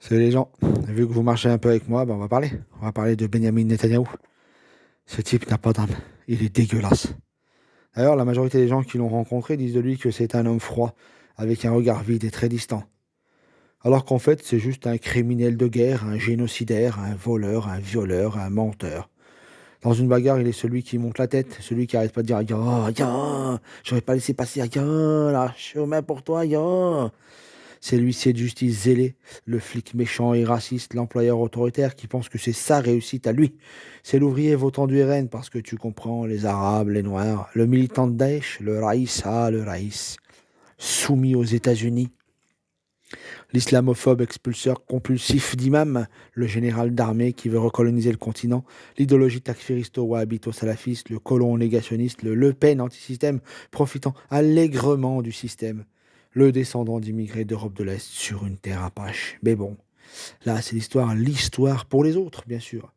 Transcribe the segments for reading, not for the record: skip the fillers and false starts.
Salut les gens, vu que vous marchez un peu avec moi, on va parler. On va parler de Benjamin Netanyahou. Ce type n'a pas d'âme, il est dégueulasse. D'ailleurs, la majorité des gens qui l'ont rencontré disent de lui que c'est un homme froid, avec un regard vide et très distant. Alors qu'en fait, c'est juste un criminel de guerre, un génocidaire, un voleur, un violeur, un menteur. Dans une bagarre, il est celui qui monte la tête, celui qui arrête pas de dire ya, ya, j'aurais pas laissé passer ya, là, chemin pour toi, ya. C'est l'huissier de justice zélé, le flic méchant et raciste, l'employeur autoritaire qui pense que c'est sa réussite à lui. C'est l'ouvrier votant du RN parce que tu comprends, les Arabes, les Noirs, le militant de Daesh, le le Raïs, soumis aux États-Unis. L'islamophobe expulseur compulsif d'imams, le général d'armée qui veut recoloniser le continent, l'idéologie takfiristo-wahhabito-salafiste, le colon négationniste, le Le Pen antisystème, profitant allègrement du système, le descendant d'immigrés d'Europe de l'Est sur une terre apache. Mais bon, là c'est l'histoire pour les autres, bien sûr.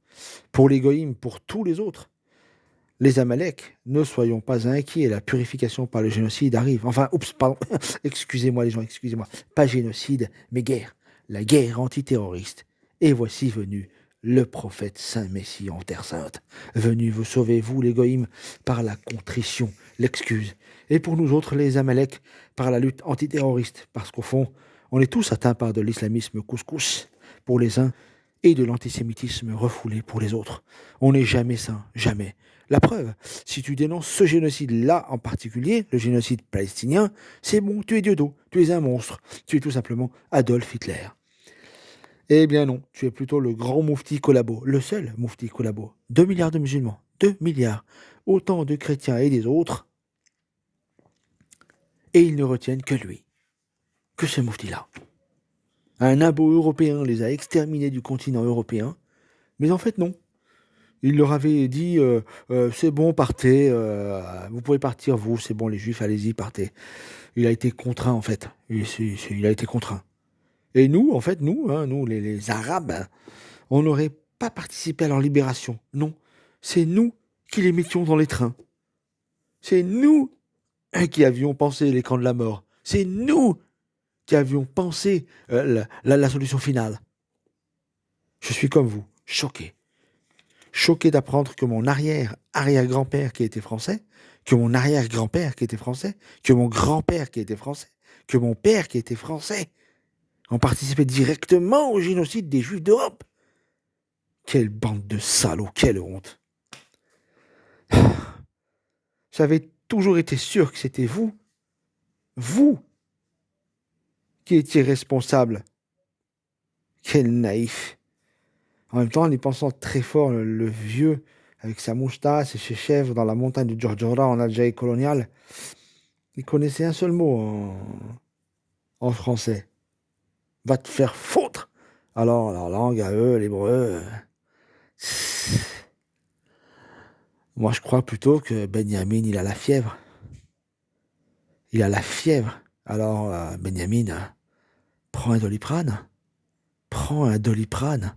Pour les goïms, pour tous les autres. Les Amaleks, ne soyons pas inquiets, la purification par le génocide arrive. Enfin, oups, pardon, excusez-moi les gens, excusez-moi. Pas génocide, mais guerre. La guerre antiterroriste. Et voici venu le prophète Saint-Messie en Terre Sainte. Venu vous sauver, vous les goïms, par la contrition, l'excuse. Et pour nous autres, les Amaleks, par la lutte antiterroriste. Parce qu'au fond, on est tous atteints par de l'islamisme couscous pour les uns et de l'antisémitisme refoulé pour les autres. On n'est jamais sain, jamais. La preuve, si tu dénonces ce génocide-là en particulier, le génocide palestinien, c'est bon, tu es Dieudo, tu es un monstre, tu es tout simplement Adolf Hitler. Eh bien non, tu es plutôt le grand moufti collabo, le seul moufti collabo. 2 milliards de musulmans, 2 milliards, autant de chrétiens et des autres, et ils ne retiennent que lui, que ce moufti-là. Un abo européen les a exterminés du continent européen, mais en fait non. Il leur avait dit c'est bon, partez, vous pouvez partir, vous, c'est bon, les juifs, allez-y, partez. Il a été contraint, en fait. Il a été contraint. Et nous, en fait, nous, nous les Arabes, on n'aurait pas participé à leur libération. Non. C'est nous qui les mettions dans les trains. C'est nous qui avions pensé les camps de la mort. C'est nous qui avions pensé la solution finale. Je suis comme vous, choqué. Choqué d'apprendre que mon arrière-arrière-grand-père qui était français, que mon arrière-grand-père qui était français, que mon grand-père qui était français, que mon père qui était français, ont participé directement au génocide des Juifs d'Europe. Quelle bande de salauds, quelle honte. J'avais toujours été sûr que c'était vous, qui étiez responsable. Quel naïf. En même temps, en y pensant très fort, le vieux, avec sa moustache et ses chèvres dans la montagne de Djordjora en Algérie coloniale, il connaissait un seul mot en français. Va te faire foutre. Alors, leur langue à eux, l'hébreu. Moi, je crois plutôt que Benjamin, il a la fièvre. Il a la fièvre. Alors, Benjamin, prends un Doliprane. Prends un Doliprane.